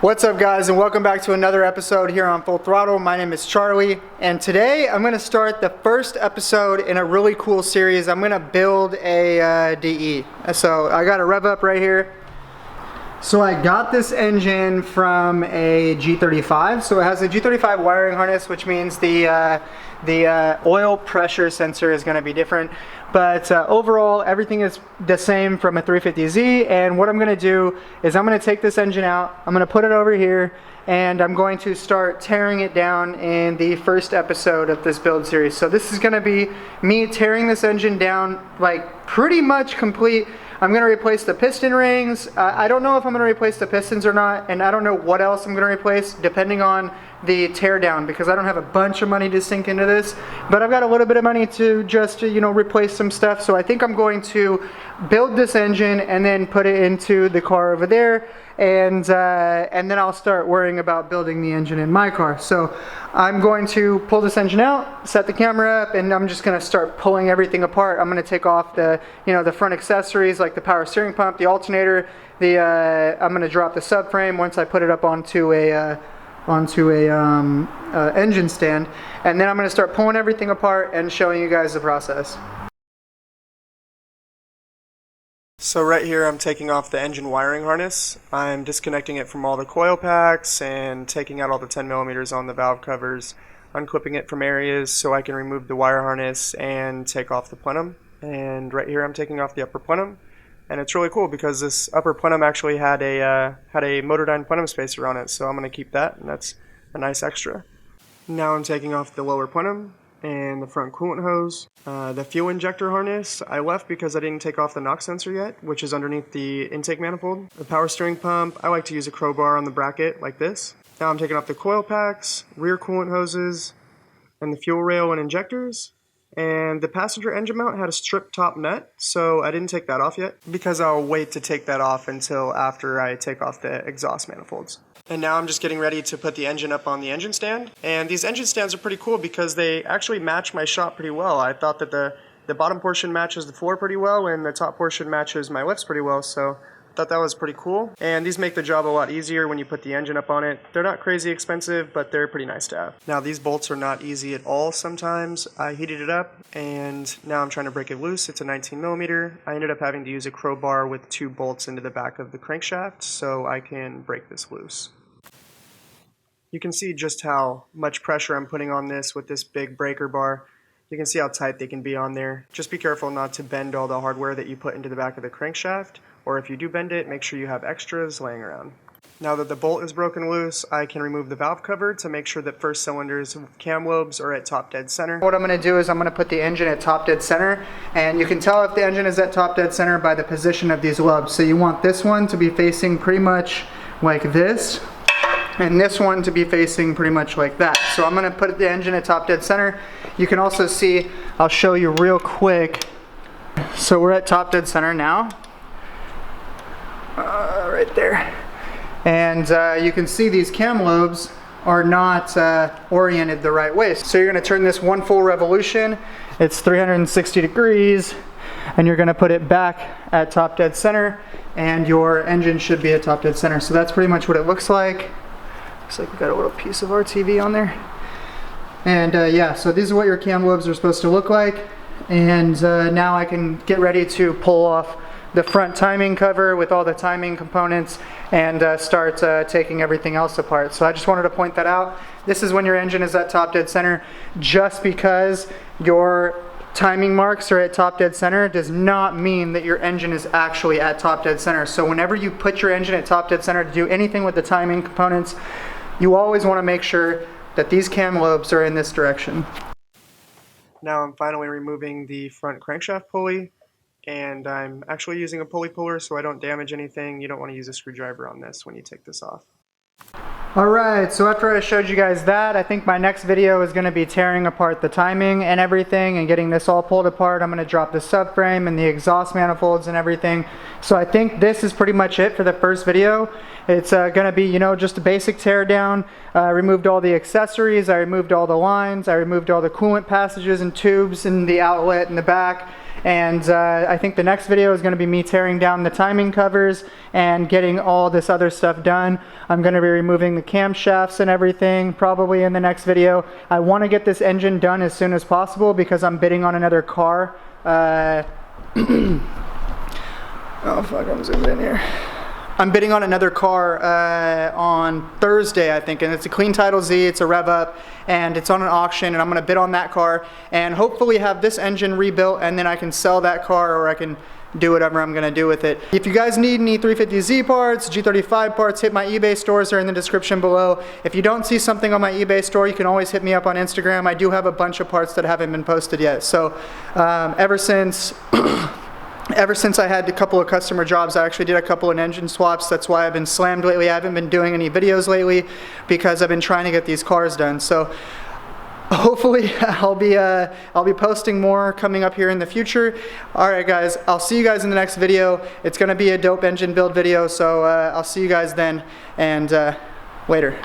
What's up guys, and welcome back to another episode here on Full Throttle. My name is Charlie, and today I'm going to start the first episode in a really cool series. I'm going to build a DE. So I got a Rev-Up right here. So I got this engine from a G35. So it has a G35 wiring harness, which means the oil pressure sensor is going to be different. But overall, everything is the same from a 350Z. And what I'm going to do is I'm going to take this engine out, I'm going to put it over here, and I'm going to start tearing it down in the first episode of this build series. So this is going to be me tearing this engine down, like pretty much complete. I'm going to replace the piston rings. I don't know if I'm going to replace the pistons or not, and I don't know what else I'm going to replace depending on the teardown, because I don't have a bunch of money to sink into this, but I've got a little bit of money to just replace some stuff. So I think I'm going to build this engine and then put it into the car over there, and then I'll start worrying about building the engine in my car. So I'm going to pull this engine out, set the camera up, and I'm just going to start pulling everything apart. I'm going to take off the the front accessories like the power steering pump, the alternator, I'm going to drop the subframe once I put it up onto a engine stand, and then I'm going to start pulling everything apart and showing you guys the process. So right here I'm taking off the engine wiring harness. I'm disconnecting it from all the coil packs and taking out all the 10mm on the valve covers, unclipping it from areas so I can remove the wire harness and take off the plenum. And right here I'm taking off the upper plenum, and it's really cool because this upper plenum actually had a Motordyne plenum spacer on it, so I'm going to keep that, and that's a nice extra. Now I'm taking off the lower plenum and the front coolant hose. The fuel injector harness I left because I didn't take off the NOx sensor yet, which is underneath the intake manifold. The power steering pump, I like to use a crowbar on the bracket like this. Now I'm taking off the coil packs, rear coolant hoses, and the fuel rail and injectors. And the passenger engine mount had a strip top nut, so I didn't take that off yet because I'll wait to take that off until after I take off the exhaust manifolds. And now I'm just getting ready to put the engine up on the engine stand. And these engine stands are pretty cool because they actually match my shop pretty well. I thought that the bottom portion matches the floor pretty well, and the top portion matches my lifts pretty well, so I thought that was pretty cool. And these make the job a lot easier when you put the engine up on it. They're not crazy expensive, but they're pretty nice to have. Now these bolts are not easy at all sometimes. I heated it up, and now I'm trying to break it loose. It's a 19mm. I ended up having to use a crowbar with 2 bolts into the back of the crankshaft so I can break this loose. You can see just how much pressure I'm putting on this with this big breaker bar. You can see how tight they can be on there. Just be careful not to bend all the hardware that you put into the back of the crankshaft, or if you do bend it, make sure you have extras laying around. Now that the bolt is broken loose, I can remove the valve cover to make sure that first cylinders cam lobes are at top dead center. What I'm going to do is I'm going to put the engine at top dead center, and you can tell if the engine is at top dead center by the position of these lobes. So you want this one to be facing pretty much like this, and this one to be facing pretty much like that. So I'm going to put the engine at top dead center. You can also see, I'll show you real quick. So we're at top dead center now. Right there. And you can see these cam lobes are not oriented the right way. So you're going to turn this one full revolution. It's 360 degrees. And you're going to put it back at top dead center. And your engine should be at top dead center. So that's pretty much what it looks like. Looks like we got a little piece of RTV on there. And yeah, so these are what your cam lobes are supposed to look like. And now I can get ready to pull off the front timing cover with all the timing components and start taking everything else apart. So I just wanted to point that out. This is when your engine is at top dead center. Just because your timing marks are at top dead center does not mean that your engine is actually at top dead center. So whenever you put your engine at top dead center to do anything with the timing components, you always want to make sure that these cam lobes are in this direction. Now I'm finally removing the front crankshaft pulley, and I'm actually using a pulley puller so I don't damage anything. You don't want to use a screwdriver on this when you take this off. Alright, so after I showed you guys that, I think my next video is going to be tearing apart the timing and everything and getting this all pulled apart. I'm going to drop the subframe and the exhaust manifolds and everything. So I think this is pretty much it for the first video. It's going to be, just a basic teardown. I removed all the accessories, I removed all the lines, I removed all the coolant passages and tubes in the outlet in the back. And I think the next video is going to be me tearing down the timing covers and getting all this other stuff done. I'm going to be removing the camshafts and everything probably in the next video. I want to get this engine done as soon as possible because I'm bidding on another car. Oh fuck, I'm zoomed in here. I'm bidding on another car on Thursday, I think, and it's a clean title Z, it's a Rev-Up, and it's on an auction, and I'm gonna bid on that car, and hopefully have this engine rebuilt, and then I can sell that car, or I can do whatever I'm gonna do with it. If you guys need any 350Z parts, G35 parts, hit my eBay stores, they're in the description below. If you don't see something on my eBay store, you can always hit me up on Instagram. I do have a bunch of parts that haven't been posted yet, so ever since I had a couple of customer jobs, I actually did a couple of engine swaps. That's why I've been slammed lately. I haven't been doing any videos lately because I've been trying to get these cars done. So hopefully I'll be posting more coming up here in the future. All right, guys, I'll see you guys in the next video. It's going to be a dope engine build video, so I'll see you guys then, and later.